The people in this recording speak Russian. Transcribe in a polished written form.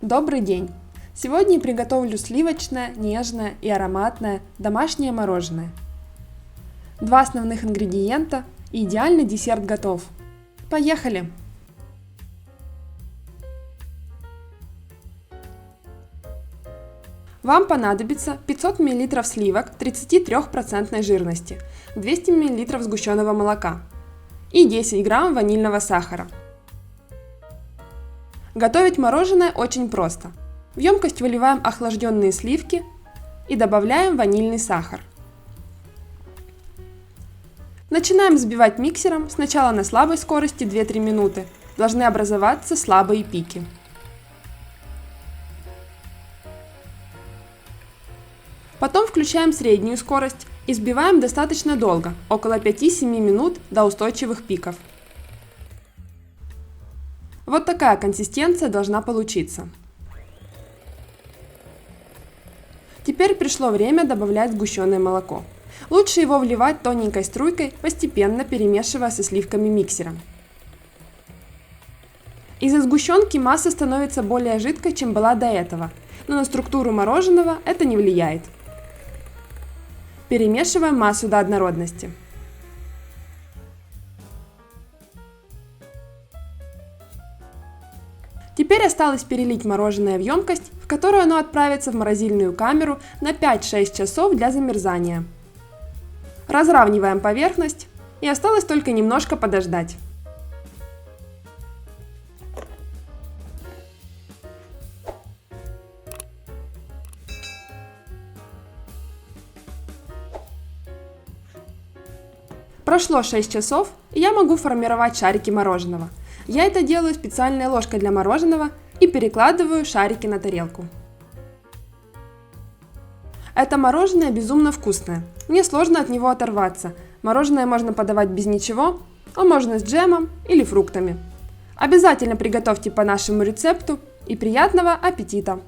Добрый день! Сегодня я приготовлю сливочное, нежное и ароматное домашнее мороженое. 2 основных ингредиента и идеальный десерт готов. Поехали! Вам понадобится 500 мл сливок 33% жирности, 200 мл сгущенного молока и 10 грамм ванильного сахара. Готовить мороженое очень просто. В емкость выливаем охлажденные сливки и добавляем ванильный сахар. Начинаем взбивать миксером сначала на слабой скорости 2-3 минуты. Должны образоваться слабые пики. Потом включаем среднюю скорость и взбиваем достаточно долго, около 5-7 минут до устойчивых пиков. Вот такая консистенция должна получиться. Теперь пришло время добавлять сгущенное молоко. Лучше его вливать тоненькой струйкой, постепенно перемешивая со сливками миксером. Из-за сгущенки масса становится более жидкой, чем была до этого, но на структуру мороженого это не влияет. Перемешиваем массу до однородности. Теперь осталось перелить мороженое в емкость, в которую оно отправится в морозильную камеру на 5-6 часов для замерзания. Разравниваем поверхность, и осталось только немножко подождать. Прошло 6 часов, и я могу формировать шарики мороженого. Я это делаю специальной ложкой для мороженого и перекладываю шарики на тарелку. Это мороженое безумно вкусное. Мне сложно от него оторваться. Мороженое можно подавать без ничего, а можно с джемом или фруктами. Обязательно приготовьте по нашему рецепту и приятного аппетита!